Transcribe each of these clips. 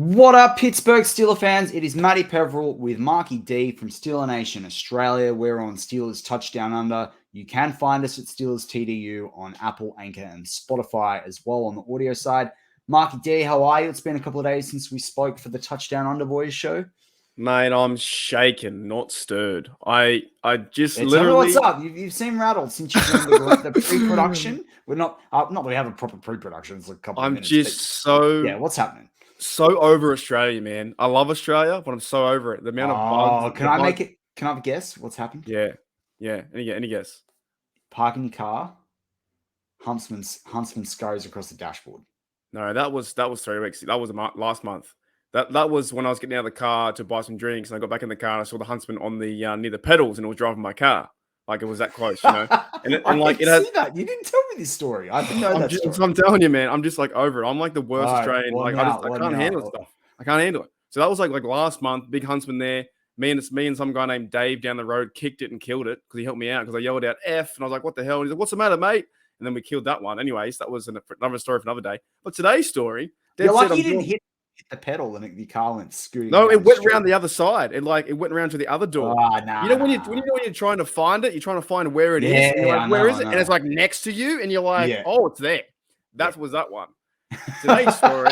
What up, Pittsburgh Steelers fans? It is Matty Peveril with Marky D from Steeler Nation Australia. We're on Steelers Touchdown Under. You can find us at SteelersTDU on Apple, Anchor, and Spotify as well on the audio side. Marky D, how are you? It's been a couple of days since we spoke for the Touchdown Under Boys show. Mate, I'm shaken, not stirred. I just Tell me literally. what's up. You've seemed rattled since you joined the pre-production. We're not that we have a proper pre-production. It's like a couple of minutes. What's happening? So over Australia, man. I love Australia, but I'm so over it. The amount of bugs. Can I have a guess? What's happened? Yeah. Any guess? Parking your car. Huntsman scurries across the dashboard. No, that was 3 weeks. That was last month. That was when I was getting out of the car to buy some drinks, and I got back in the car and I saw the Huntsman on the near the pedals, and it was driving my car. Like it was that close, you know. And it has. See that you didn't tell me this story. I didn't know that story. I'm telling you, man. I'm just like over it. I'm like the worst Australian. I can't handle stuff. I can't handle it. So that was like last month. Big Huntsman there. Me and some guy named Dave down the road kicked it and killed it because he helped me out because I yelled out F and I was like, "What the hell?" And he's like, "What's the matter, mate?" And then we killed that one. Anyways, that was another story for another day. But today's story, you're like you didn't hit the pedal and the car went scooting. No, it went around the other side. It went around to the other door. Nah, when you're trying to find it, you're trying to find where it is. And you're like, where is it? And it's like next to you, and you're like, oh, it's there. That was that one. Today's story.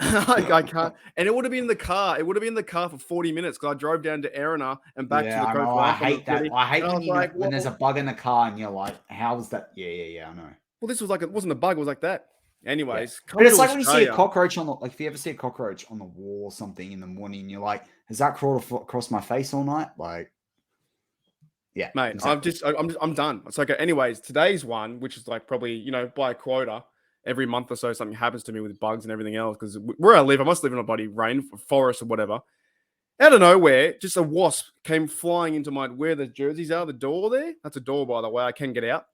I can't. And it would have been in the car. It would have been in the car for 40 minutes because I drove down to Erina and back to the coast. I hate that. I hate when there's a bug in the car and you're like, how is that? Yeah, I know. Well, this was like, it wasn't a bug. It was like that. Anyways, but it's like when you see a cockroach if you ever see a cockroach on the wall or something in the morning, you're like, has that crawled across my face all night? Like, yeah, mate, exactly. I'm done. It's like, anyways, today's one, which is like probably, by a quota, every month or so, something happens to me with bugs and everything else. Because where I live, I must live in a bloody forest or whatever. Out of nowhere, just a wasp came flying into where the jerseys are, the door there. That's a door, by the way. I can get out.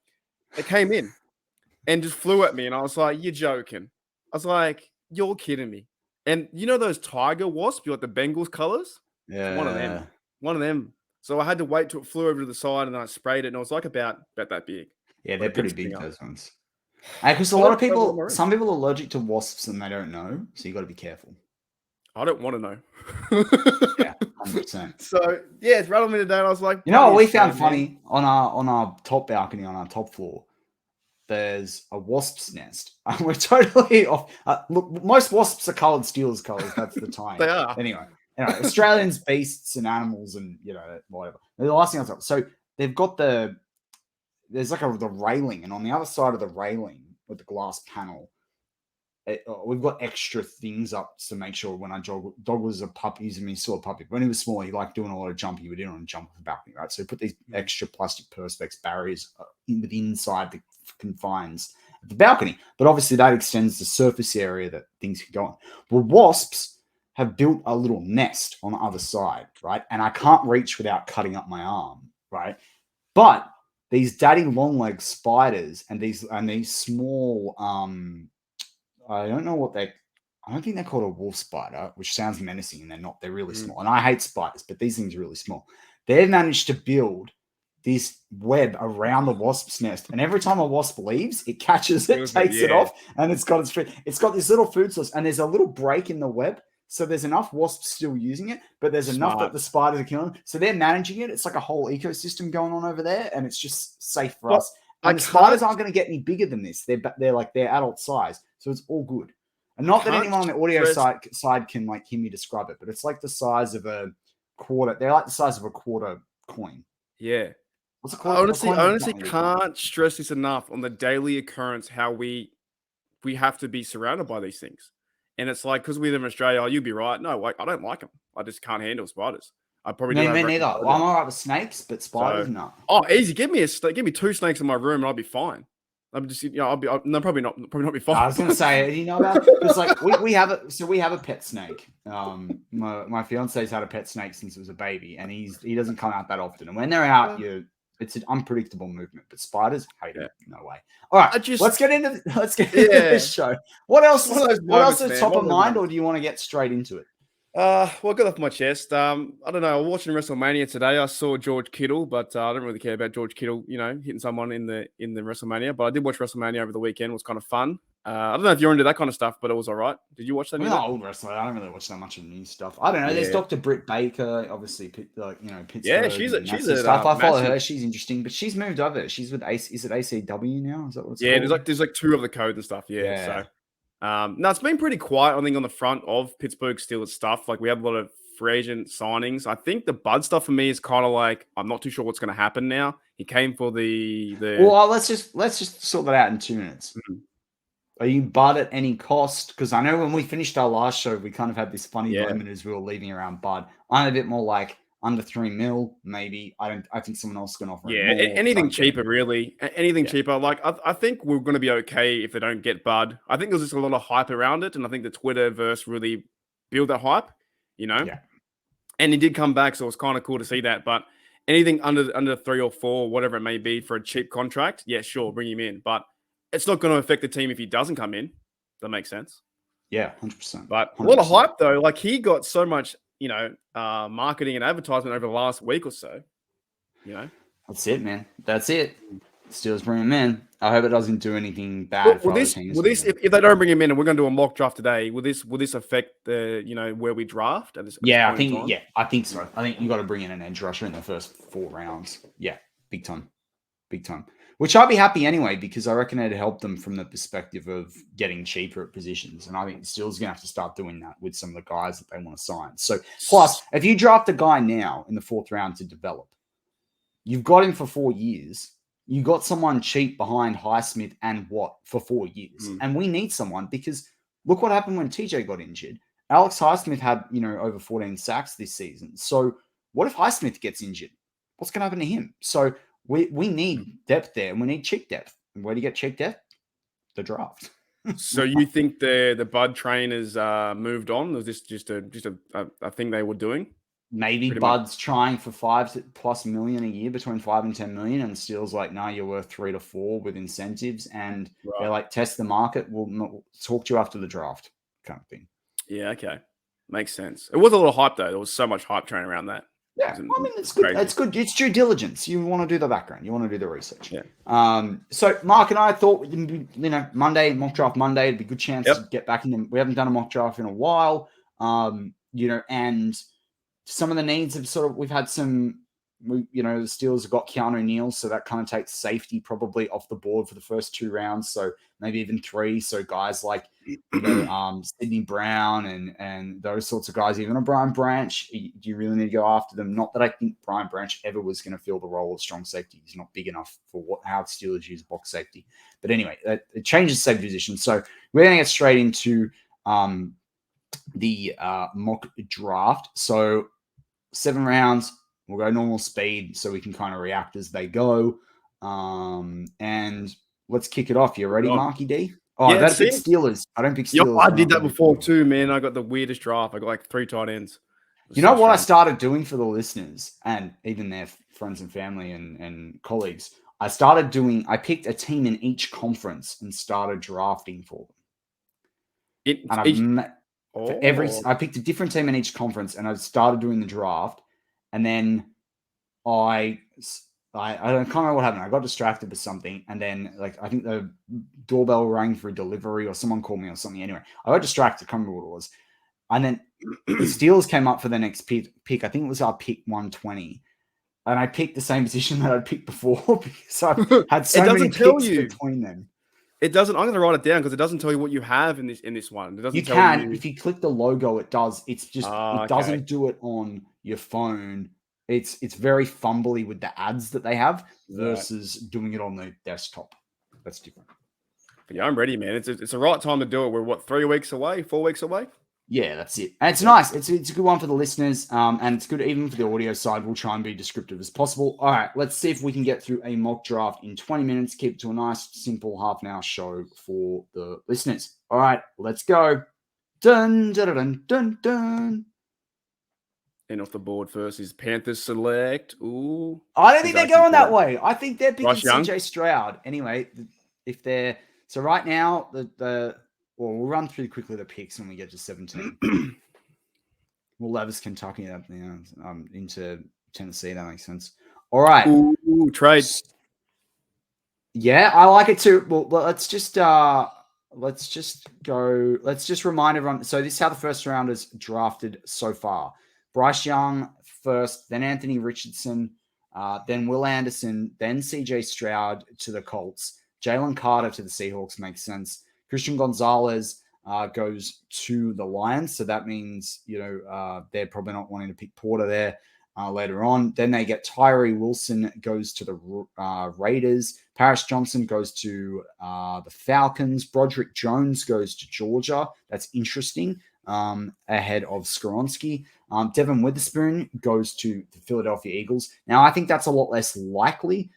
It came in. And just flew at me, and I was like, "You're joking." I was like, "You're kidding me." And you know those tiger wasps, you like the Bengals colors? Yeah. One of them. So I had to wait till it flew over to the side, and then I sprayed it, and it was like about that big. Yeah, they're pretty big, those ones. Because a lot of people, some people are allergic to wasps, and they don't know, so you got to be careful. I don't want to know. Yeah, 100%. So yeah, it's rattled me today, and I was like, you know what we found funny on our top balcony on our top floor. There's a wasp's nest. We're totally off. Look, most wasps are colored Steelers colors. That's the time. They are. Anyway, Australians, beasts, and animals, and whatever. The last thing I was talking. So they've got there's like the railing, and on the other side of the railing with the glass panel, we've got extra things up to make sure when dog was a puppy. He saw a puppy. When he was small, he liked doing a lot of jumping. He would do on a jump off the balcony, right? So we put these extra plastic perspex barriers inside the confines of the balcony. But obviously that extends the surface area that things can go on. Well, wasps have built a little nest on the other side, right? And I can't reach without cutting up my arm, right? But these daddy long leg spiders and these small I don't think they're called a wolf spider, which sounds menacing, and they're not. They're really small. And I hate spiders, but these things are really small. They've managed to build this web around the wasp's nest. And every time a wasp leaves, it catches it, takes it off, and it's got this little food source. And there's a little break in the web. So there's enough wasps still using it, but there's enough that the spiders are killing them. So they're managing it. It's like a whole ecosystem going on over there, and it's just safe for us. And the spiders aren't going to get any bigger than this. They're like their adult size. So it's all good. And not that anyone on the audio side can like hear me describe it, but it's like the size of a quarter. They're like the size of a quarter coin. Yeah. What's a quarter? I honestly can't stress this enough on the daily occurrence how we have to be surrounded by these things. And it's like, because we live in Australia, you'd be right. No, I don't like them. I just can't handle spiders. I probably me neither. Well, I'm all right with snakes, but spiders, no. Oh, easy. Give me 2 snakes in my room, and I'll be fine. I'm just, probably not be fine. I was going to say, you know that? It's like we have a pet snake. My fiance's had a pet snake since it was a baby, and he doesn't come out that often. And when they're out, it's an unpredictable movement. But spiders, hate it. No way. All right, let's get into this show. What else is top of mind, or do you want to get straight into it? Well, I got off my chest. I don't know. I was watching WrestleMania today. I saw George Kittle, but I don't really care about George Kittle, hitting someone in the WrestleMania. But I did watch WrestleMania over the weekend. It was kind of fun. I don't know if you're into that kind of stuff, but it was all right. Did you watch that? I'm not old wrestler. I don't really watch that much of new stuff. I don't know. There's Yeah. Dr. Britt Baker, obviously, like Pittsburgh. Yeah, she's and that a sort of stuff. I follow massive. her. She's interesting, but she's moved over. She's with Is it ACW now? Is that what it's Yeah, called? there's like 2 of the codes and stuff. Yeah. Yeah. So, no, it's been pretty quiet. I think on the front of Pittsburgh Steelers stuff. Like we have a lot of free agent signings. I think the Bud stuff for me is kind of like I'm not too sure what's going to happen now. He came for the. Well, let's just sort that out in 2 minutes. Mhm. Are you Bud at any cost? Because I know when we finished our last show, we kind of had this funny moment as we were leaving around Bud. I'm a bit more like under 3 mil, maybe. I think someone else can offer. Yeah, more, anything cheaper, really. Anything cheaper. Like I think we're going to be okay if they don't get Bud. I think there's just a lot of hype around it, and I think the Twitterverse really build that hype. Yeah. And he did come back, so it was kind of cool to see that. But anything under 3 or 4, whatever it may be, for a cheap contract, yeah, sure, bring him in. But it's not going to affect the team if he doesn't come in. That makes sense. Yeah, 100%. But a lot of hype though. Like he got so much, marketing and advertisement over the last week or so. That's it, man. That's it. Steelers bring him in. I hope it doesn't do anything bad for other teams. If they don't bring him in, and we're going to do a mock draft today, will this affect the where we draft? At this I think so. I think you got to bring in an edge rusher in the first 4 rounds. Yeah, big time. Which I'd be happy anyway, because I reckon it'd help them from the perspective of getting cheaper at positions. And I think the Steelers are going to have to start doing that with some of the guys that they want to sign. So, plus, if you draft a guy now in the 4th round to develop, you've got him for 4 years. You got someone cheap behind Highsmith and Watt for 4 years. And we need someone, because look what happened when TJ got injured. Alex Highsmith had, over 14 sacks this season. So what if Highsmith gets injured? What's going to happen to him? So we need depth there, and we need cheap depth. And where do you get cheap depth? The draft. So you think the Bud train has moved on? Was this just a thing they were doing? Maybe Bud's trying for $5+ million a year, between 5 and 10 million, and Steele's like, nah, you're worth 3 to 4 with incentives, and they're like, test the market. We'll talk to you after the draft, kind of thing. Yeah, okay, makes sense. It was a little hype though. There was so much hype train around that. Yeah, I mean, it's good. Crazy. It's good. It's due diligence. You want to do the background. You want to do the research. Yeah. So Mark and I thought, Monday, mock draft Monday, it'd be a good chance to get back in them. We haven't done a mock draft in a while. And some of the needs have we've had some, the Steelers have got Keanu Neal, so that kind of takes safety probably off the board for the first 2 rounds, so maybe even 3. So guys like, Sidney Brown and those sorts of guys, even a Brian Branch, you really need to go after them. Not that I think Brian Branch ever was going to fill the role of strong safety. He's not big enough for how the Steelers use box safety. But anyway, it changes safety position. So we're going to get straight into the mock draft. So 7 rounds, we'll go normal speed so we can kind of react as they go. And let's kick it off. You ready, Marky D? Oh, I better pick Steelers. I don't pick Steelers. I did that before too, man. I got the weirdest draft. I got like 3 tight ends. You know what I started doing for the listeners and even their friends and family and colleagues? I picked a team in each conference and started drafting for them. I picked a different team in each conference and I started doing the draft. And then I can't remember what happened. I got distracted with something. And then I think the doorbell rang for a delivery or someone called me or something. Anyway, I got distracted. I can't remember what it was. And then the Steelers came up for the next pick. I think it was our pick 120. And I picked the same position that I'd picked before because I had so many picks between them. It doesn't. I'm going to write it down because it doesn't tell you what you have in this one. It doesn't. If you click the logo, it does. It's just it doesn't do it on your phone. It's very fumbly with the ads that they have versus doing it on the desktop. That's different. But yeah, I'm ready, man. It's the right time to do it. We're 3 weeks away, 4 weeks away. Yeah, that's it. And it's nice. It's a good one for the listeners, and it's good even for the audio side. We'll try and be descriptive as possible. All right, let's see if we can get through a mock draft in 20 minutes. Keep it to a nice, simple half-an-hour show for the listeners. All right, let's go. Dun, dun, dun, dun, dun. And off the board first is Panthers select. Ooh. I don't think they're going that way. I think they're picking CJ Stroud. Anyway, if they're... So right now, we'll run through quickly the picks when we get to 17. We'll Levis Kentucky into Tennessee. That makes sense. All right. Ooh, trade. Yeah, I like it too. Well, let's just let's just remind everyone. So this is how the first round is drafted so far. Bryce Young first, then Anthony Richardson, then Will Anderson, then CJ Stroud to the Colts. Jalen Carter to the Seahawks makes sense. Christian Gonzalez goes to the Lions. So that means, they're probably not wanting to pick Porter there later on. Then they get Tyree Wilson goes to the Raiders. Paris Johnson goes to the Falcons. Broderick Jones goes to Georgia. That's interesting. Ahead of Skoronski. Devin Witherspoon goes to the Philadelphia Eagles. Now, I think that's a lot less likely,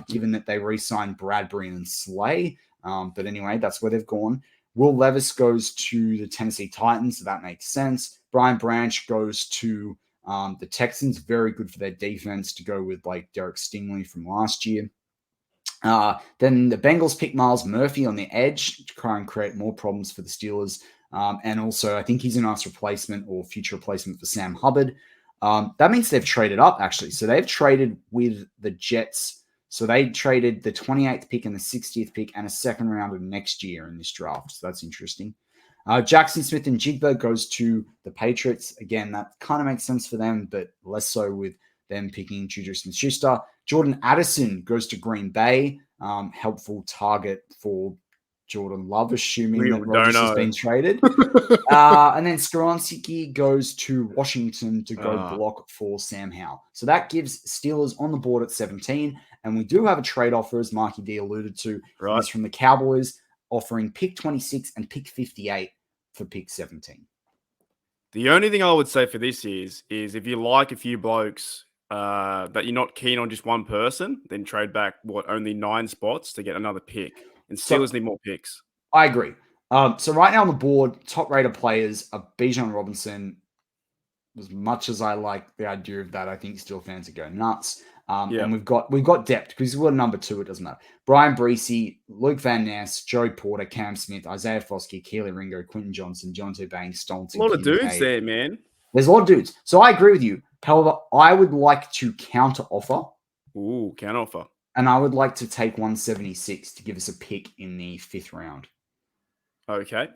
given that they re-signed Bradbury and Slay. But anyway, that's where they've gone. Will Levis goes to the Tennessee Titans, so that makes sense. Brian Branch goes to the Texans. Very good for their defense to go with like Derek Stingley from last year. Then the Bengals pick Miles Murphy on the edge to try and create more problems for the Steelers. And also, I think he's a nice replacement or future replacement for Sam Hubbard. That means they've traded up, actually. So they've traded with the Jets. So they traded the 28th pick and the 60th pick and a second round of next year in this draft. So that's interesting. Jackson Smith and Jigba goes to the Patriots. Again, that kind of makes sense for them, but less so with them picking Juju Smith-Schuster. Jordan Addison goes to Green Bay. Helpful target for Jordan Love, assuming that Rodgers has been traded. And then Skoronski goes to Washington to go block for Sam Howell. So that gives Steelers on the board at 17. And we do have a trade offer, as Marky D alluded to. Right. It's from the Cowboys, offering pick 26 and pick 58 for pick 17. The only thing I would say for this is if you like a few blokes that you're not keen on just one person, then trade back, only 9 spots to get another pick. And Steelers need more picks. I agree. So right now on the board, top-rated players are Bijan Robinson. As much as I like the idea of that, I think Steel fans are going nuts. And we've got depth because we're number 2. It doesn't matter. Brian Breesy, Luke Van Ness, Joey Porter, Cam Smith, Isaiah Foskey, Keely Ringo, Quentin Johnson, Jonte Banks, Stoltz. A lot of dudes there, man. There's a lot of dudes. So I agree with you. However, I would like to counter offer. Ooh, counter offer. And I would like to take 176 to give us a pick in the 5th round. Okay.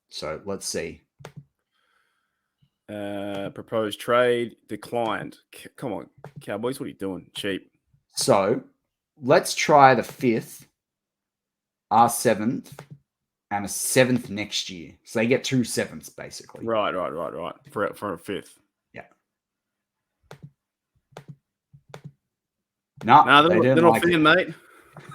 So let's see. Proposed trade declined. Come on, Cowboys, what are you doing? Cheap. So let's try the 5th, our 7th, and a 7th next year. So they get 2 7ths, basically. Right. For a 5th. Yeah. No, they're not feeling, mate.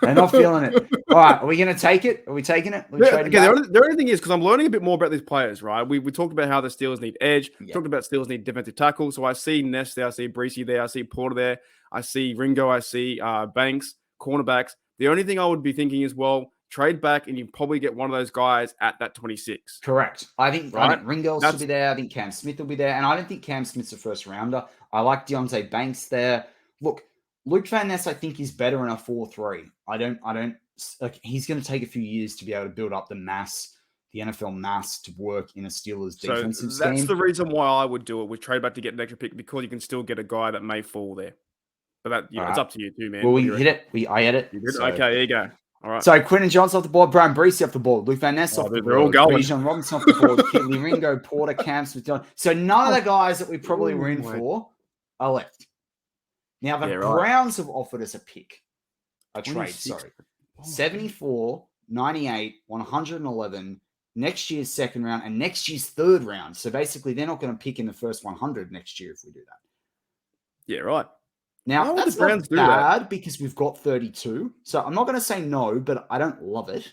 They're not feeling it. All right, are we going to take it? Are we taking it? The only thing is, because I'm learning a bit more about these players, right? We talked about how the Steelers need edge. We talked about Steelers need defensive tackle. So I see Ness there, I see Breesy there, I see Porter there, I see Ringo, I see Banks, cornerbacks. The only thing I would be thinking is, well, trade back and you probably get one of those guys at that 26. Correct. I think Ringo should be there. I think Cam Smith will be there. And I don't think Cam Smith's a first rounder. I like Deontay Banks there. Look, Luke Van Ness, I think, is better in a 4-3. I don't he's going to take a few years to be able to build up the NFL mass to work in a Steelers defensive scheme. That's the reason why I would do it with trade back to get an extra pick, because you can still get a guy that may fall there. But that it's up to you too, man. Well, we hit it. I hit it. Okay, there you go. All right. So Quentin Johnson off the board, Brian Breesy off the board, Luke Van Ness off the board, they're all going. Bijan Robinson off the board, Kitley Ringo, Porter, Cam Smith. So none of the guys that we probably were in for are left. Now, the Browns have offered us a trade, 74, 98, 111, next year's 2nd round, and next year's 3rd round. So basically, they're not going to pick in the first 100 next year if we do that. Yeah, right. Now, that's not bad because we've got 32. So I'm not going to say no, but I don't love it.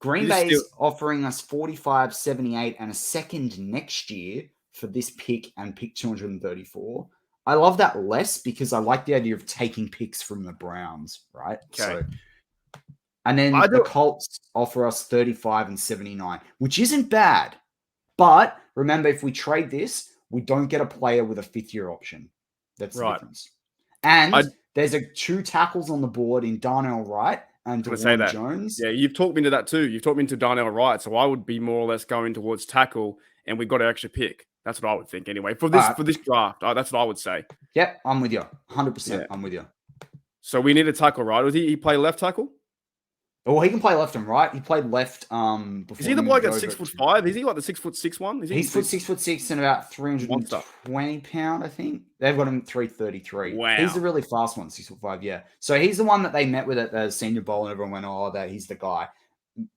Green Bay's offering us 45, 78, and a 2nd next year for this pick and pick 234. I love that less because I like the idea of taking picks from the Browns, right? Okay. And then the Colts offer us 35 and 79, which isn't bad. But remember, if we trade this, we don't get a player with a 5th-year option. That's the difference. And there's 2 tackles on the board in Darnell Wright and DeWan Jones. Yeah, you've talked me into that too. You've talked me into Darnell Wright, so I would be more or less going towards tackle, and we've got an extra pick. That's what I would think anyway. For this draft, that's what I would say. Yep, I'm with you. 100%. I'm with you. So we need a tackle, right? Does he play left tackle? Well, he can play left and right. He played left before Is he the he bloke moved at over 6'5"? Is he like the 6'6" one? Is he He's 6'6" and about monster? 320 pound, I think. They've got him 333. He's the Wow. really fast one, 6'5", yeah. So he's the one that they met with at the Senior Bowl, and everyone went, "Oh, that he's the guy."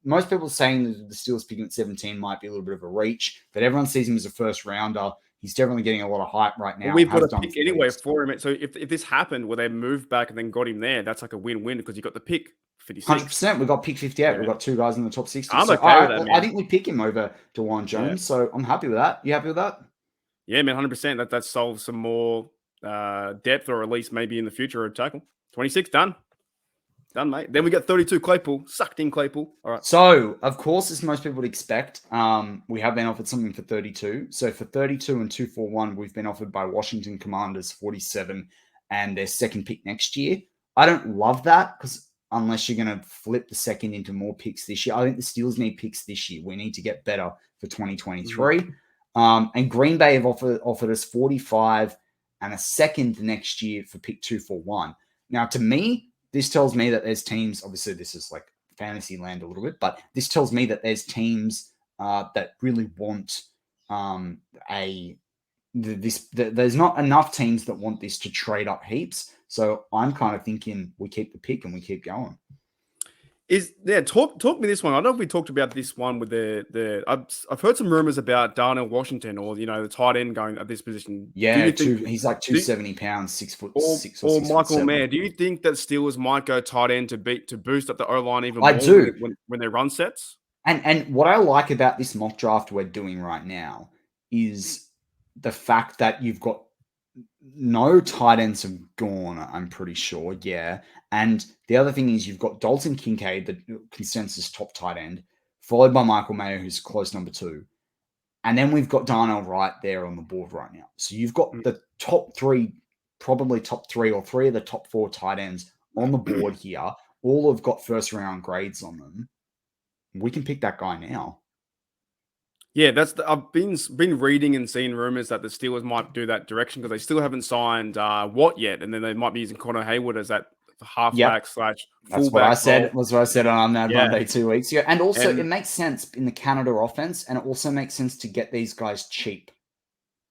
Most people saying that the Steelers picking at 17 might be a little bit of a reach, but everyone sees him as a first rounder. He's definitely getting a lot of hype right now. Well, we've got Has a done pick for anyway weeks. for him. So if this happened where they moved back and then got him there, that's like a win-win because you got the pick 56. 100%. We got pick 58. Yeah. We've got two guys in the top 60. I'm So okay with that, I man. think we pick him over DeJuan Jones. Yeah. So I'm happy with that. You happy with that? Yeah, man, 100%. That solves some more depth, or at least maybe in the future a tackle. 26 done. Done, mate. Then we got 32 Claypool. Sucked in Claypool. All right. So, of course, as most people would expect, we have been offered something for 32. So for 32 and 241, we've been offered by Washington Commanders 47 and their second pick next year. I don't love that because unless you're going to flip the second into more picks this year, I think the Steelers need picks this year. We need to get better for 2023. And Green Bay have offered us 45 and a second next year for pick 241. Now, to me, this tells me that there's teams, obviously this is like fantasy land a little bit, but this tells me that there's teams that really want there's not enough teams that want this to trade up heaps. So I'm kind of thinking we keep the pick and we keep going. Talk me this one. I don't know if we talked about this one with the I've heard some rumors about Darnell Washington or the tight end going at this position. Yeah, he's like 270 pounds, 6'6" or Michael Mayer. Do you think that Steelers might go tight end to boost up the O line even more? I do when they run sets. And what I like about this mock draft we're doing right now is the fact that you've got no tight ends have gone, I'm pretty sure. Yeah. And the other thing is you've got Dalton Kincaid, the consensus top tight end, followed by Michael Mayer, who's close number 2. And then we've got Darnell right there on the board right now. So you've got the top 3, probably top 3 or 3 of the top 4 tight ends on the board here. All have got first round grades on them. We can pick that guy now. Yeah, I've been reading and seeing rumors that the Steelers might do that direction because they still haven't signed Watt yet, and then they might be using Connor Hayward as that halfback / fullback. That's what I said. That's what I said on Mad Monday 2 weeks ago. And also, it makes sense in the Canada offense, and it also makes sense to get these guys cheap.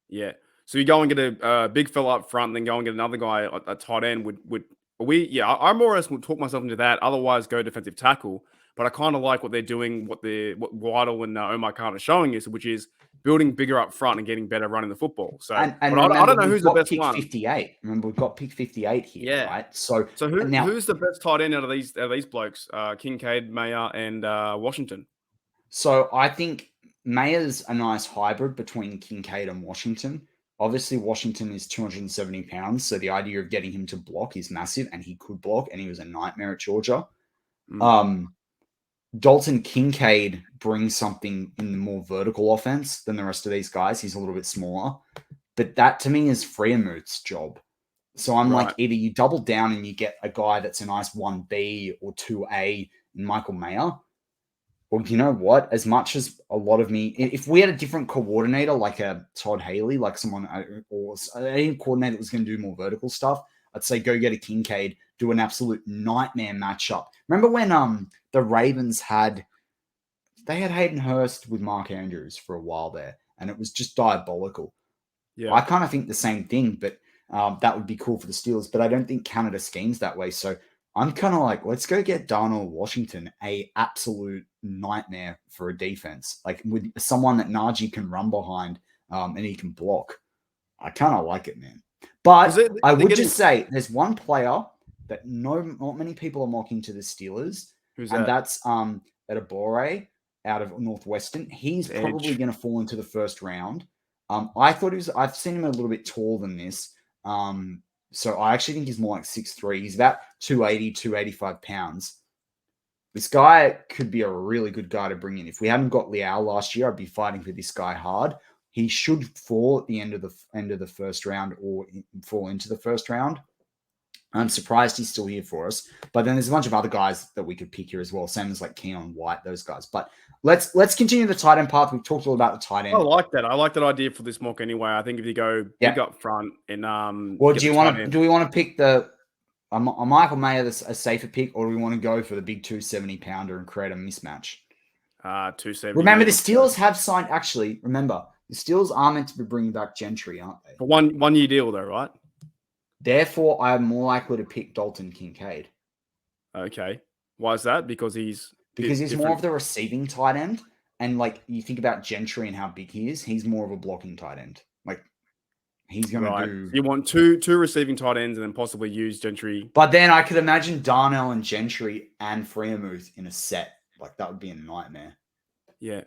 Yeah. So you go and get a big fella up front, and then go and get another guy at tight end. I more or less would talk myself into that. Otherwise, go defensive tackle. But I kind of like what they're doing, what Waddle and Omar Khan are showing us, which is building bigger up front and getting better running the football. So, and I don't know who's the best pick one. 58. Remember, we've got pick 58 here, right? So who's the best tight end out of these blokes? Kincaid, Mayer, and Washington. So I think Mayer's a nice hybrid between Kincaid and Washington. Obviously, Washington is 270 pounds, so the idea of getting him to block is massive, and he could block, and he was a nightmare at Georgia. Dalton Kincaid brings something in the more vertical offense than the rest of these guys. He's a little bit smaller. But that, to me, is Freiermuth's job. So I'm like, either you double down and you get a guy that's a nice 1B or 2A in Michael Mayer, or you know what? As much as a lot of me, if we had a different coordinator, like a Todd Haley, like someone, or any coordinator that was going to do more vertical stuff, I'd say go get a Kincaid, do an absolute nightmare matchup. Remember when the Ravens had Hayden Hurst with Mark Andrews for a while there, and it was just diabolical. Yeah, I kind of think the same thing, but that would be cool for the Steelers. But I don't think Canada schemes that way. So I'm kind of like, let's go get Darnell Washington, a absolute nightmare for a defense, like with someone that Najee can run behind and he can block. I kind of like it, man. But I would just say there's one player that not many people are mocking to the Steelers, and that's Adebawore out of Northwestern. He's probably going to fall into the first round. I thought I've seen him a little bit taller than this. So I actually think he's more like 6'3". He's about 280, 285 pounds. This guy could be a really good guy to bring in. If we hadn't got Liao last year, I'd be fighting for this guy hard. He should fall at the end of the first round or fall into the first round. I'm surprised he's still here for us. But then there's a bunch of other guys that we could pick here as well. Same as like Keon White, those guys. But let's continue the tight end path. We've talked all about the tight end. I like that. I like that idea for this mock anyway. I think if you go big up front and well, do we want to pick the Michael Mayer a safer pick, or do we want to go for the big 270-pounder and create a mismatch? 270. Remember, the Steelers have signed. Actually, remember, the Steelers are meant to be bringing back Gentry, aren't they? For 1 year deal, though, right? Therefore, I'm more likely to pick Dalton Kincaid. Okay. Why is that? Because he's more of the receiving tight end. And like you think about Gentry and how big he is, he's more of a blocking tight end. Like he's going to do. So you want two receiving tight ends and then possibly use Gentry. But then I could imagine Darnell and Gentry and Freiermuth in a set. Like that would be a nightmare. Yeah.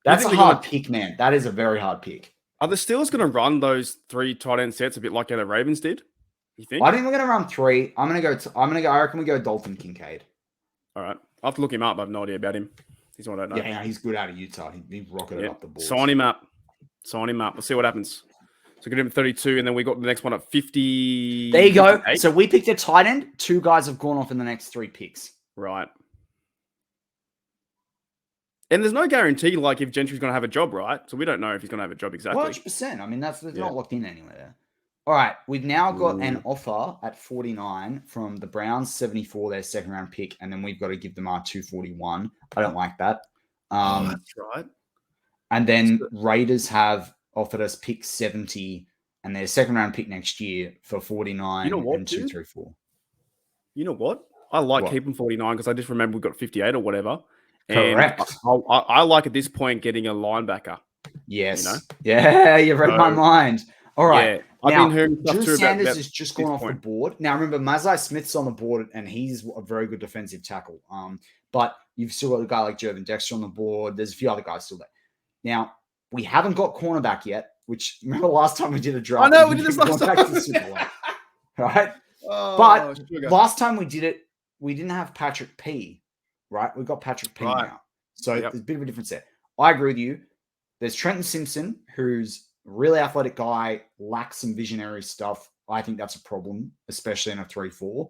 That's a hard pick, man. That is a very hard pick. Are the Steelers going to run those 3 tight end sets a bit like how the Ravens did? You think? I think we're going to run 3. I reckon we go Dalton Kincaid. All right. I'll have to look him up. I have no idea about him. He's one I don't know. Yeah, he's good out of Utah. He rocketed up the board. Sign him up. We'll see what happens. So get him at 32, and then we got the next one at 50. There you go. 58. So we picked a tight end. 2 guys have gone off in the next 3 picks. Right. And there's no guarantee, like, if Gentry's going to have a job, right? So we don't know if he's going to have a job exactly. 100%. I mean, that's not locked in anywhere there. All right. We've now got an offer at 49 from the Browns, 74, their second-round pick, and then we've got to give them our 241. I don't like that. That's right. And then Raiders have offered us pick 70 and their second-round pick next year for 49 and 234. You know what? I like keeping 49 because I just remember we got 58 or whatever. Correct. And I like at this point getting a linebacker. Yes. You know? Yeah, you read my mind. All right. Yeah, I've been hearing stuff Drew too Sanders about has just gone off the board. Now, remember, Mazai Smith's on the board, and he's a very good defensive tackle. But you've still got a guy like Jervin Dexter on the board. There's a few other guys still there. Now, we haven't got cornerback yet, which, remember last time we did a draft? I know, we did this last time. Right? But last time we did it, we didn't have Patrick P., right? We've got Patrick P. now. So there's a bit of a difference there. I agree with you. There's Trenton Simpson, who's a really athletic guy, lacks some visionary stuff. I think that's a problem, especially in a 3-4.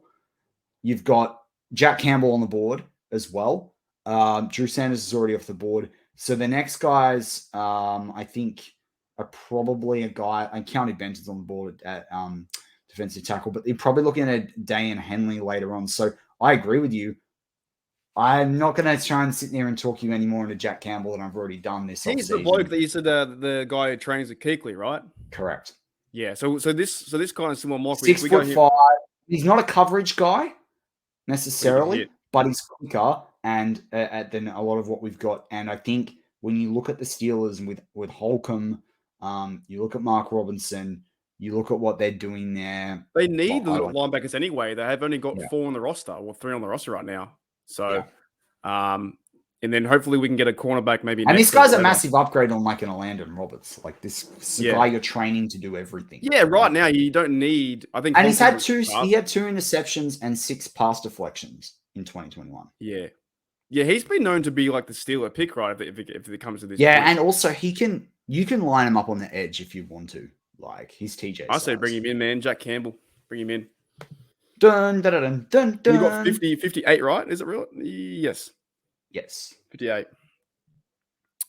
You've got Jack Campbell on the board as well. Drew Sanders is already off the board. So the next guys, I think, are probably a guy, and County Benton's on the board at defensive tackle, but you're probably looking at Dayan Henley later on. So I agree with you. I'm not going to try and sit there and talk you anymore into Jack Campbell, and I've already done this. He's the bloke that you said the guy who trains at Keighley, right? Correct. Yeah. So this kind of similar. Mark, 6'5". He's not a coverage guy necessarily, but he's quicker and than a lot of what we've got. And I think when you look at the Steelers with Holcomb, you look at Mark Robinson, you look at what they're doing there. They need the little linebackers anyway. They have only got 4 on the roster, or 3 on the roster right now. So, and then hopefully we can get a cornerback maybe. And this guy's a massive upgrade on like an Elandon Roberts. Like this guy you're training to do everything. Yeah, right now you don't need. I think. And he's had 2. He had 2 interceptions and 6 pass deflections in 2021. Yeah, he's been known to be like the Steeler pick, right? If it comes to this. Yeah, and also you can line him up on the edge if you want to. Like he's TJ. I say bring him in, man. Jack Campbell, bring him in. Dun, dun, dun, dun, dun. You got 58, right? Is it real? Yes. 58.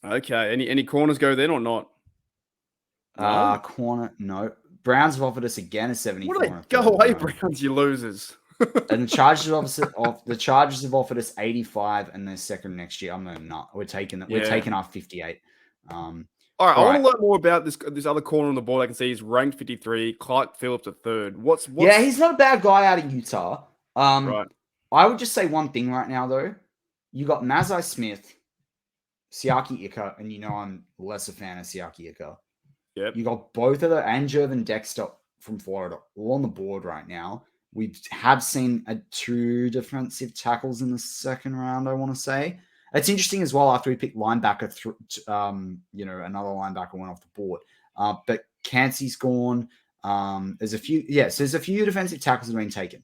Okay. Any corners go then or not? No? Corner, no. Browns have offered us again a 74. What are they? Go away, Browns, you losers. And the Chargers have offered us 85 and their second next year. I'm not. We're taking that. We're taking our 58. All right, I want to learn more about this other corner on the board. I can see he's ranked 53. Clark Phillips a third. What's Yeah, he's not a bad guy out of Utah. Right. I would just say one thing right now, though. You got Mazai Smith, Siaki Ika, and you know I'm less a fan of Siaki Ika. Yep. You got both of the and Jervin Dexter from Florida all on the board right now. We have seen 2 defensive tackles in the second round, I want to say. It's interesting as well after we picked linebacker, another linebacker went off the board. But Cansey's gone. There's a few defensive tackles that have been taken.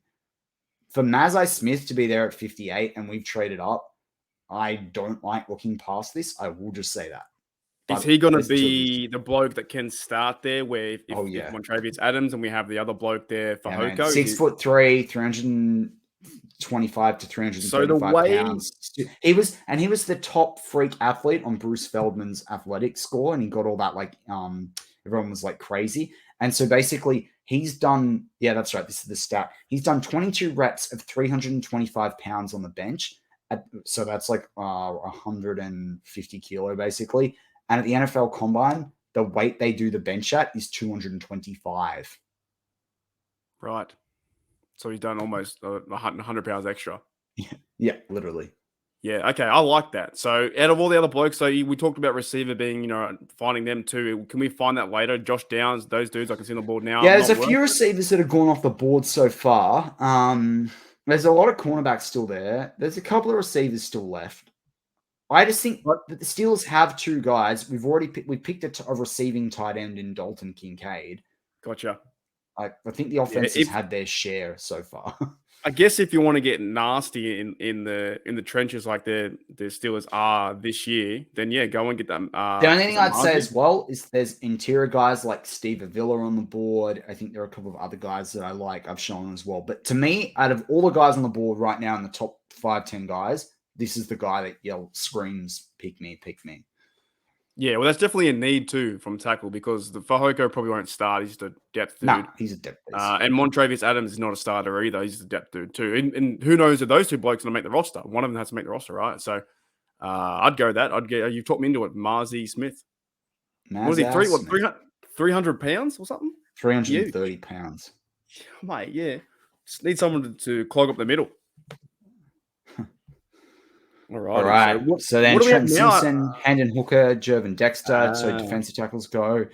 For Mazai Smith to be there at 58 and we've traded up, I don't like looking past this. I will just say that. Is he going to be the bloke that can start there where if Montravius Adams and we have the other bloke there for Hoko? 6'3", 325 to 335 pounds. He was the top freak athlete on Bruce Feldman's athletic score, and he got all that everyone was like crazy. And so basically he's done, yeah, that's right. This is the stat. He's done 22 reps of 325 pounds on the bench. So that's like 150 kilo basically. And at the NFL Combine, the weight they do the bench at is 225. Right. So he's done almost 100 pounds extra. Yeah, literally. Yeah, okay, I like that. So, out of all the other blokes, so we talked about receiver being, finding them too. Can we find that later? Josh Downs, those dudes, I can see on the board now. Yeah, there's a few receivers that have gone off the board so far. There's a lot of cornerbacks still there. There's a couple of receivers still left. I just think that the Steelers have two guys. We picked a receiving tight end in Dalton Kincaid. Gotcha. I think the offense has had their share so far. I guess if you want to get nasty in the trenches like the Steelers are this year, then yeah, go and get them. The only thing I'd say as well is there's interior guys like Steve Avila on the board. I think there are a couple of other guys that I like. I've shown as well. But to me, out of all the guys on the board right now in the top 5-10 guys, this is the guy that screams, pick me, pick me. Yeah, well, that's definitely a need too from tackle because the Fehoko probably won't start. He's just a depth dude. Nah, he's a depth dude. And Montravius Adams is not a starter either. He's a depth dude too. And who knows if those two blokes are going to make the roster? One of them has to make the roster, right? So I'd go with that. You talked me into it. Marzi Smith. Was he 300 pounds or something? 330 pounds. Mate, yeah. Just need someone to clog up the middle. All right. So then Trent Simpson, Hendon Hooker, Jervin Dexter. So defensive tackles go.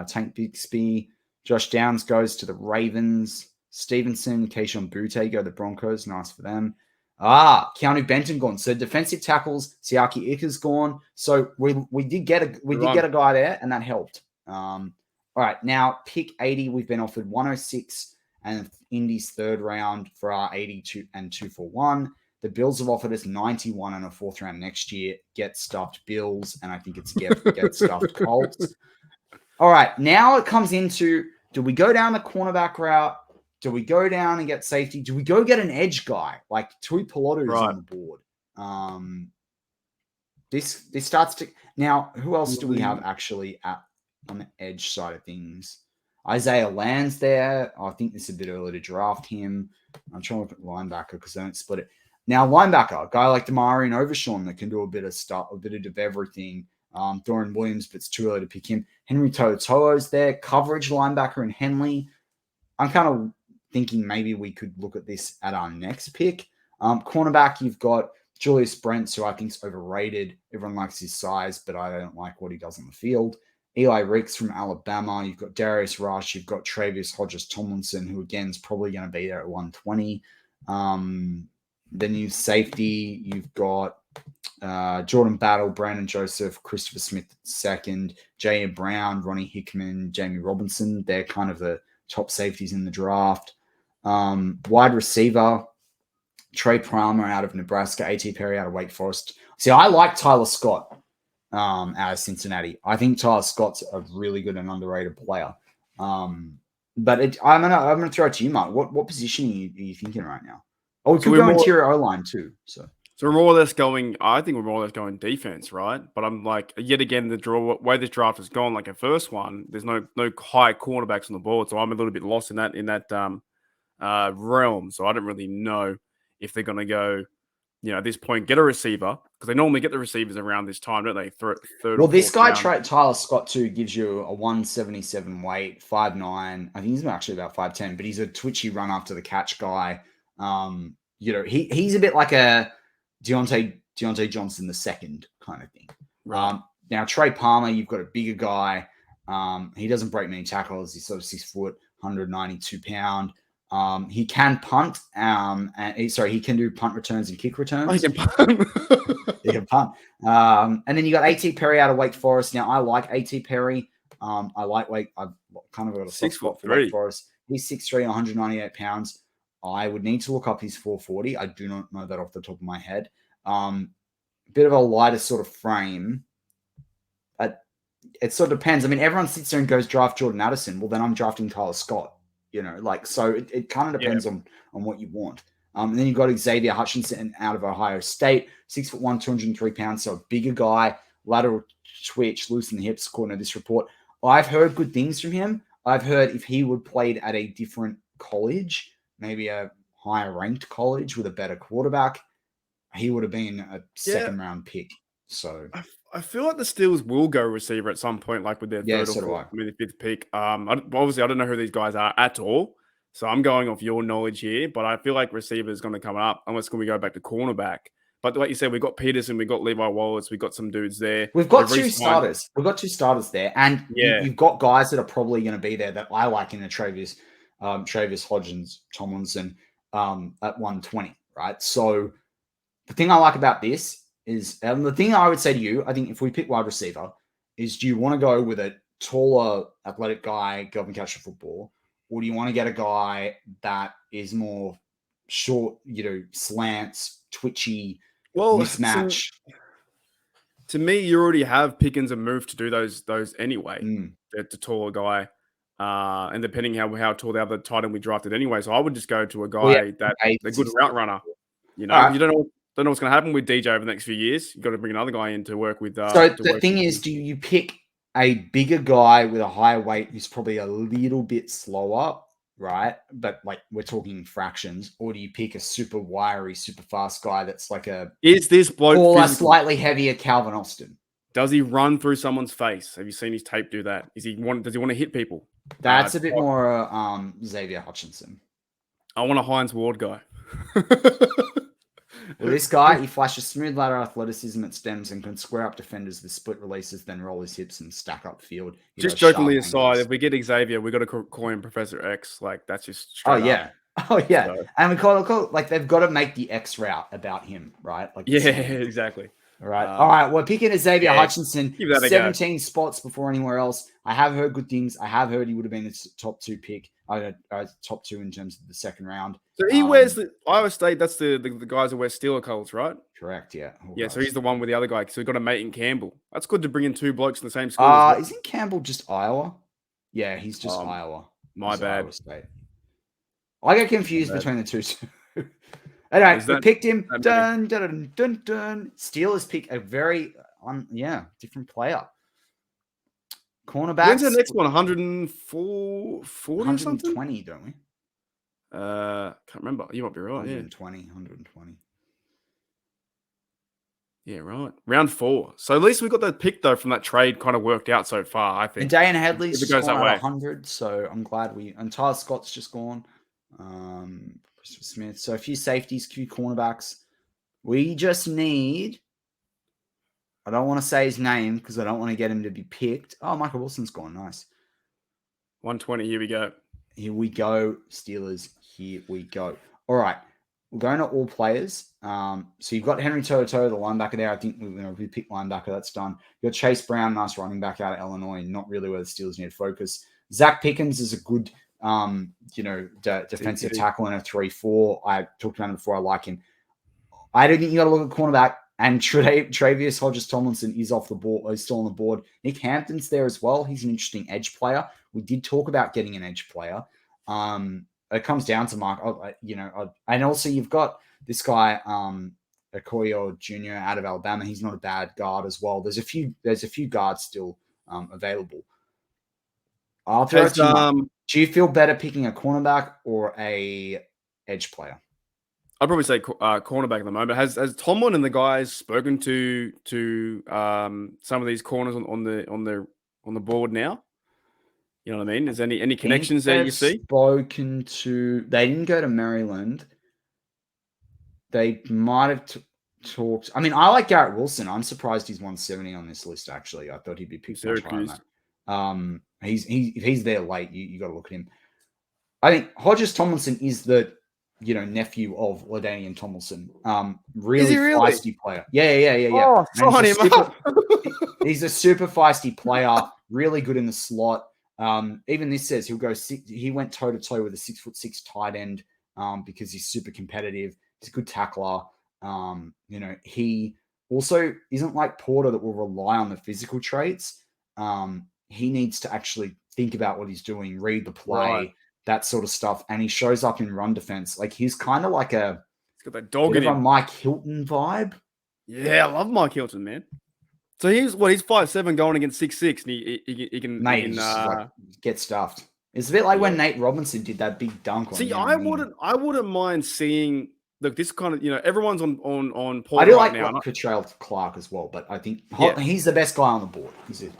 Tank Bixby. Josh Downs goes to the Ravens. Stevenson, Keishon Butte go to the Broncos. Nice for them. Keanu Benton gone. So defensive tackles, Siaki Ika's gone. So we did get a guy there, and that helped. All right. Now pick 80. We've been offered 106 and Indy's third round for our 82 and 241. The Bills have offered us 91 and a fourth round next year. Get stuffed Bills, and I think it's get stuffed Colts. All right, now it comes into, do we go down the cornerback route? Do we go down and get safety? Do we go get an edge guy like Tui Pilotu's on the board? This starts to now. Who else do we have actually on the edge side of things? Isaiah Land's there. I think it's a bit early to draft him. I'm trying to look at linebacker because I don't split it. Now, linebacker, a guy like Damarian Overshawn that can do a bit of everything. Dorian Williams, but it's too early to pick him. Henry To'oTo'o's there. Coverage linebacker and Henley. I'm kind of thinking maybe we could look at this at our next pick. Cornerback, you've got Julius Brents, who I think is overrated. Everyone likes his size, but I don't like what he does on the field. Eli Ricks from Alabama. You've got Darius Rush. You've got Travius Hodges-Tomlinson, who, again, is probably going to be there at 120. Then you safety, you've got Jordan Battle, Brandon Joseph, Christopher Smith second, Jay Brown, Ronnie Hickman, Jamie Robinson. They're kind of the top safeties in the draft. Wide receiver, Trey Palmer out of Nebraska, A.T. Perry out of Wake Forest. See, I like Tyler Scott out of Cincinnati. I think Tyler Scott's a really good and underrated player. I'm gonna throw it to you, Mark. What position are you thinking right now? Oh, we could go interior O-line too. So we're more or less going. I think we're more or less going defense, right? But I'm like, yet again, the way this draft has gone, like a first one, there's no high cornerbacks on the board, so I'm a little bit lost in that realm. So I don't really know if they're going to go, at this point, get a receiver because they normally get the receivers around this time, don't they? Third. Well, this guy Tyler Scott too gives you a 177 weight, 5'9". I think he's actually about 5'10", but he's a twitchy run after the catch guy. He's a bit like a Deontay Johnson II kind of thing. Right. Now Trey Palmer, you've got a bigger guy. He doesn't break many tackles. He's sort of 6 foot, 192 pound. He can punt. He can do punt returns and kick returns. Oh, he can punt. He can punt. And then you got A.T. Perry out of Wake Forest. Now I like A.T. Perry. I've kind of got a soft spot for Wake Forest. He's 6'3", 198 pounds. I would need to look up his 440. I do not know that off the top of my head. Bit of a lighter sort of frame. It sort of depends. I mean, everyone sits there and goes draft Jordan Addison. Well, then I'm drafting Tyler Scott. So it kind of depends on what you want. And then you've got Xavier Hutchinson out of Ohio State, 6'1", 203 pounds. So a bigger guy, lateral twitch, loose in the hips, according to this report. I've heard good things from him. I've heard if he would played at a different college, maybe a higher ranked college with a better quarterback, he would have been a second round pick. So I feel like the Steelers will go receiver at some point, like with their third or fourth, maybe the fifth pick. Obviously, I don't know who these guys are at all, so I'm going off your knowledge here. But I feel like receiver is going to come up unless we go back to cornerback. But like you said, we've got Peterson, we've got Levi Wallace, we've got some dudes there. We've got two starters. We've got two starters there, and you've got guys that are probably going to be there that I like in the Travis Hodgins, Tomlinson at 120, right? So the thing I like about this is, and the thing I would say to you, I think if we pick wide receiver, is do you want to go with a taller, athletic guy, go up and catch the football, or do you want to get a guy that is more short, slants, twitchy, mismatch? To me, you already have Pickens and Move to do those anyway. The taller guy, and depending how tall the other tight end we drafted anyway. So I would just go to a guy that's a good route runner. You don't know what's going to happen with DJ over the next few years. You've got to bring another guy in to work with. So the thing is, do you pick a bigger guy with a higher weight who's probably a little bit slower, right? But like we're talking fractions, or do you pick a super wiry, super fast guy that's like is this bloke or a slightly heavier Calvin Austin? Does he run through someone's face? Have you seen his tape do that? Does he want to hit people? That's a bit more Xavier Hutchinson. I want a Hines Ward guy. Well, this guy, he flashes smooth lateral athleticism at stems and can square up defenders with split releases, then roll his hips and stack up field. Just jokingly aside, if we get Xavier, we got to call him Professor X. Like that's just straight up. Oh yeah, so. And we call it like they've got to make the X route about him, right? Like exactly. All right, all right. We're picking Xavier Hutchinson. 17 spots before anywhere else. I have heard good things. I have heard he would have been the top 2 pick. Top 2 in terms of the second round. So he wears the Iowa State. That's the guys who wear Steeler colors, right? Correct. Yeah. So he's the one with the other guy. So we've got a mate in Campbell. That's good to bring in 2 blokes in the same school. Isn't Campbell just Iowa? Yeah, he's just Iowa. My bad. Iowa State. I get confused between the two. Anyway, we picked him. Dun, dun, dun, dun. Steelers pick a very, different player. Cornerbacks. When's the next one? 140 or something? 120, don't we? Can't remember. You might be right. 120. Yeah, right. Round 4. So at least we got that pick though from that trade kind of worked out so far. I think. And Dayan Hadley's just gone at 100, so I'm glad and Tyler Scott's just gone. Christopher Smith. So a few safeties, few cornerbacks. We just need. I don't want to say his name because I don't want to get him to be picked. Oh, Michael Wilson's gone. Nice. 120. Here we go. Here we go, Steelers. Here we go. All right. We're going to all players. So you've got Henry Toto, the linebacker there. I think we picked linebacker. That's done. You've got Chase Brown, nice running back out of Illinois. Not really where the Steelers need to focus. Zach Pickens is a good, defensive tackle in a 3-4. I talked about him before. I like him. I don't think you got to look at cornerback. And Travius Hodges-Tomlinson is off the board. He's still on the board. Nick Hampton's there as well. He's an interesting edge player. We did talk about getting an edge player. It comes down to Mark, and also you've got this guy, Okoye Jr. out of Alabama. He's not a bad guard as well. There's a few guards still available. I'll throw it to you. Do you feel better picking a cornerback or a edge player? I'd probably say cornerback at the moment. Has Tomlin and the guys spoken to some of these corners on the board now? You know what I mean? Is any connections there you see? Spoken to. They didn't go to Maryland. They might have talked. I mean, I like Garrett Wilson. I'm surprised he's 170 on this list. Actually, I thought he'd be picked much higher than that. If he's there late, you got to look at him. I think Hodges Tomlinson is the nephew of LaDainian Tomlinson. Really feisty player. Yeah. Oh, sign him up. He's a super feisty player. Really good in the slot. Even this says he'll go. He went toe to toe with a 6'6" tight end because he's super competitive. He's a good tackler. He also isn't like Porter that will rely on the physical traits. He needs to actually think about what he's doing, read the play, that sort of stuff. And he shows up in run defense. Like he's kind of like he's got that dog in him. Mike Hilton vibe. Yeah, I love Mike Hilton, man. So he's 5'7" going against 6'6", and he can like, get stuffed. It's a bit like Yeah. when Nate Robinson did that big dunk on. See, Yao I Ming. wouldn't mind seeing. Look, this kind of, everyone's on Paul I do right like now. portrayal of Clark as well, but I think Yeah. he's the best guy on the board.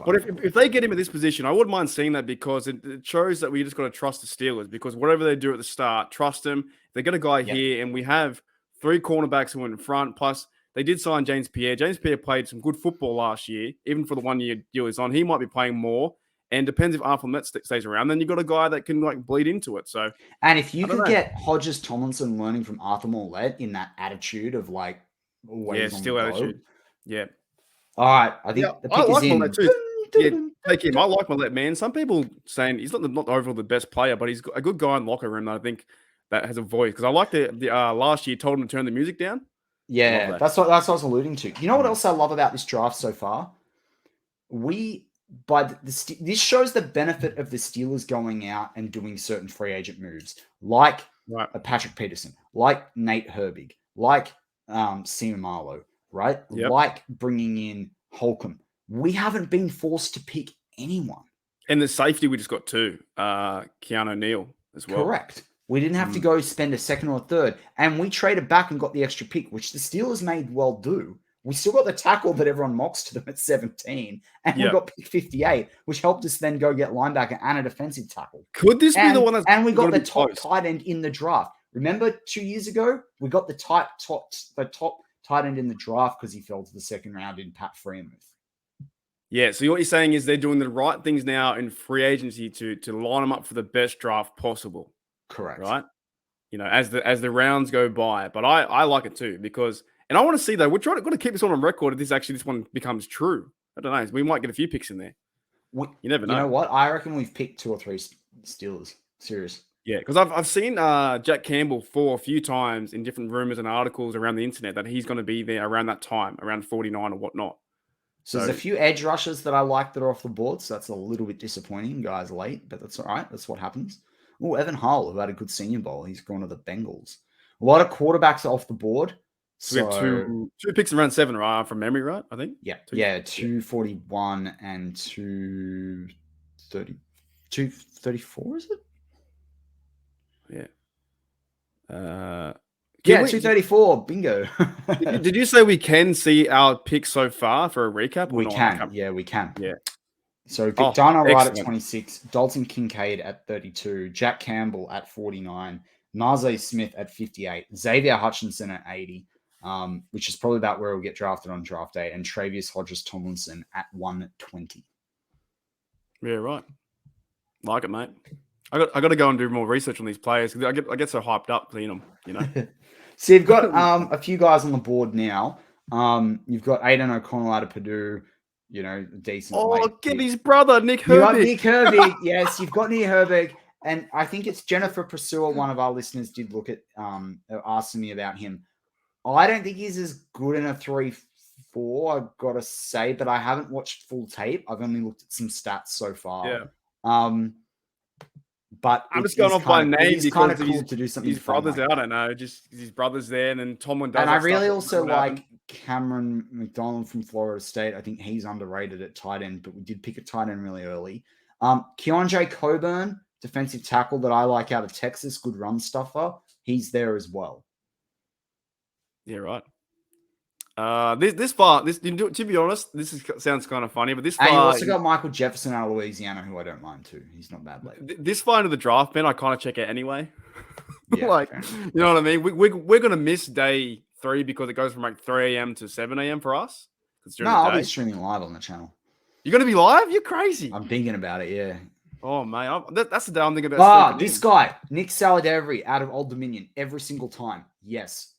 But if they get him in this position, I wouldn't mind seeing that because it shows that we just got to trust the Steelers because whatever they do at the start, trust them. They get a guy here, and we have 3 cornerbacks who are in front. Plus, they did sign James Pierre. James Pierre played some good football last year, even for the 1-year deal he's on. He might be playing more, and depends if Arthur Met stays around. Then you got a guy that can like bleed into it. So, and if you could get Hodges Tomlinson learning from Arthur Morlett in that attitude of like always on the go. attitude. Yeah. All right, I think the pick is in. Millett too. Yeah, take him. I like Millett, man. Some people saying he's not overall the best player, but he's a good guy in the locker room that I think that has a voice. Because I like the last year told him to turn the music down. Yeah, that's what I was alluding to. You know what else I love about this draft so far? This shows the benefit of the Steelers going out and doing certain free agent moves, like a Patrick Peterson, like Nate Herbig, like Seema Marlowe, right? Yep. Like bringing in Holcomb. We haven't been forced to pick anyone. And the safety we just got too, Keanu Neal as well. Correct. We didn't have to go spend a second or a third, and we traded back and got the extra pick, which the Steelers may well do. We still got the tackle that everyone mocks to them at 17, and we got pick 58, which helped us then go get linebacker and a defensive tackle. Could this be the one that's and we got the top tight end in the draft? Remember 2 years ago, we got the top tight end in the draft because he fell to the second round in Pat Freiermuth. Yeah, so what you're saying is they're doing the right things now in free agency to line them up for the best draft possible. Correct. Right? As the rounds go by. But I like it too because, and I want to see though, we're got to keep this on record if this one becomes true. I don't know. We might get a few picks in there. You never know. You know what? I reckon we've picked 2 or 3 Steelers. Serious. Yeah, because I've seen Jack Campbell for a few times in different rumors and articles around the internet that he's going to be there around that time, around 49 or whatnot. So there's a few edge rushers that I like that are off the board, so that's a little bit disappointing. Guys late, but that's all right. That's what happens. Oh, Evan Hull, who had a good Senior Bowl. He's gone to the Bengals. A lot of quarterbacks are off the board. So we have two picks around 7, right? From memory, right? I think. Yeah. 241 and 230. 234, is it? Yeah. 234. Bingo. did you say we can see our picks so far for a recap? We can. Yeah, we can. Yeah. So Dana Wright at 26, Dalton Kincaid at 32, Jack Campbell at 49, Najee Smith at 58, Xavier Hutchinson at 80, which is probably about where we'll get drafted on draft day, and Travius Hodges Tomlinson at 120. Yeah, right. Like it, mate. I got to go and do more research on these players because I get so hyped up seeing them. So you've got a few guys on the board now. You've got Aiden O'Connell out of Purdue. Decent. Get his brother, Nick Herbig. You got Nick Herbig. Yes, you've got Nick Herbig. And I think it's Jennifer Pursuer, one of our listeners, did look at, asking me about him. I don't think he's as good in a 3-4, I've got to say, but I haven't watched full tape. I've only looked at some stats so far. Yeah. But I'm just going off by name it's kind of cool to do something. His brothers, I don't know, just his brothers there, and then Tomlin does. And I really also like Cameron McDonald from Florida State. I think he's underrated at tight end, but we did pick a tight end really early. Keontae Coburn, defensive tackle that I like out of Texas, good run stuffer. He's there as well. Yeah, right. To be honest, sounds kind of funny, but this far... And you also got Michael Jefferson out of Louisiana, who I don't mind too. He's not bad late. This far into the draft, man, I kind of check it anyway. Yeah, you know what I mean? We're going to miss day 3 because it goes from like 3 a.m. to 7 a.m. for us. No, I'll be streaming live on the channel. You're going to be live? You're crazy. I'm thinking about it, yeah. Oh, man. That's the day I'm thinking about. This guy, Nick Saladevry, out of Old Dominion, every single time. Yes.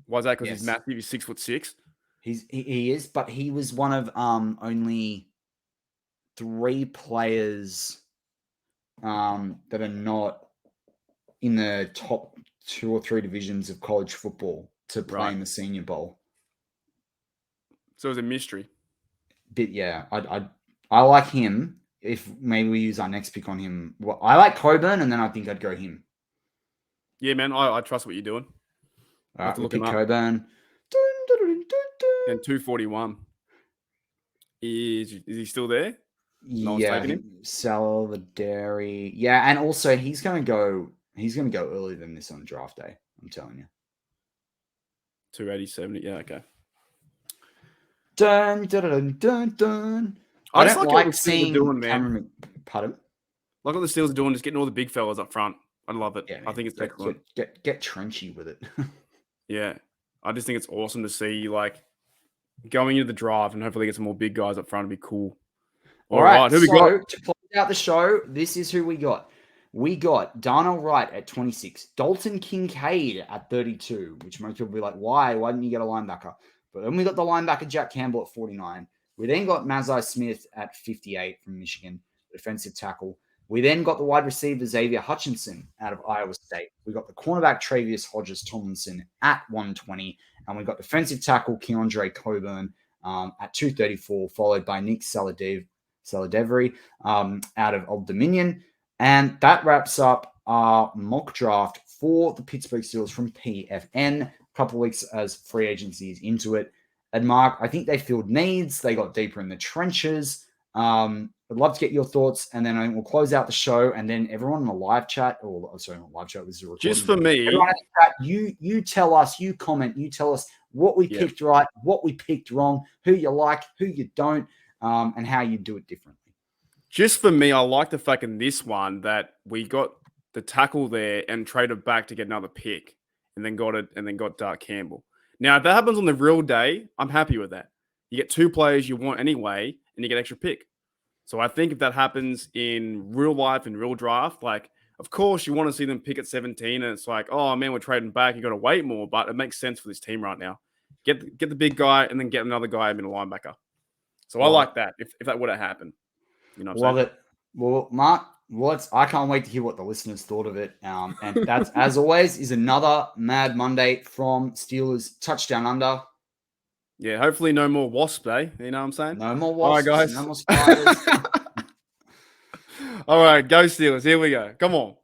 Why is that? Because he's massive. He's 6'6". He is, but he was one of only 3 players that are not in the top 2 or 3 divisions of college football to play in the Senior Bowl. So it was a mystery. But yeah, I like him. If maybe we use our next pick on him, well, I like Coburn, and then I think I'd go him. Yeah, man, I trust what you're doing. All right, we'll pick Coburn. And 241. Is he still there? No one's Yeah, I taking him. think Salvadori. Yeah, and also he's gonna go earlier than this on draft day. I'm telling you. 287. Yeah, okay. Dun dun dun dun dun. I I just don't like what the like Steelers are seeing doing, man. Cameron. Pardon? Like what the Steelers are doing, just getting all the big fellas up front. I love it. Yeah, I man. think it's excellent. Get trenchy with it. Yeah. I just think it's awesome to see, like, going into the draft and hopefully get some more big guys up front. It'd be cool. All right, Who we got? so to close out the show, this is who we got. We got Darnell Wright at 26, Dalton Kincaid at 32, which most people will be like, why? Why didn't you get a linebacker? But then we got the linebacker Jack Campbell at 49. We then got Mazai Smith at 58 from Michigan, defensive tackle. We then got the wide receiver Xavier Hutchinson out of Iowa State. We got the cornerback Travius Hodges Tomlinson at 120. And we got defensive tackle Keandre Coburn at 234, followed by Nick Saladevery out of Old Dominion. And that wraps up our mock draft for the Pittsburgh Steelers from PFN. A couple of weeks as free agency is into it. And Mark, I think they filled needs. They got deeper in the trenches. I'd love to get your thoughts, and then I think we'll close out the show. And then everyone in the live chat, not live chat, this is a recording. Just for me, everyone in the chat, you tell us, you comment, you tell us what we picked right, what we picked wrong, who you like, who you don't, and how you do it differently. Just for me, I like the fact in this one that we got the tackle there and traded back to get another pick, and then got Campbell. Now, if that happens on the real day, I'm happy with that. You get two players you want anyway, and you get extra pick. So I think if that happens in real life, in real draft, like, of course, you want to see them pick at 17, and it's like, oh, man, we're trading back. You got to wait more, but it makes sense for this team right now. Get the big guy, and then get another guy in a linebacker. So I like that, if that would have happened. You know what I'm saying? Love it. Well, Mark, I can't wait to hear what the listeners thought of it. And that's, as always, is another Mad Monday from Steelers Touchdown Under. Yeah, hopefully no more wasps, eh? You know what I'm saying? No more wasps. All right, guys. No more spiders. All right, go Steelers. Here we go. Come on.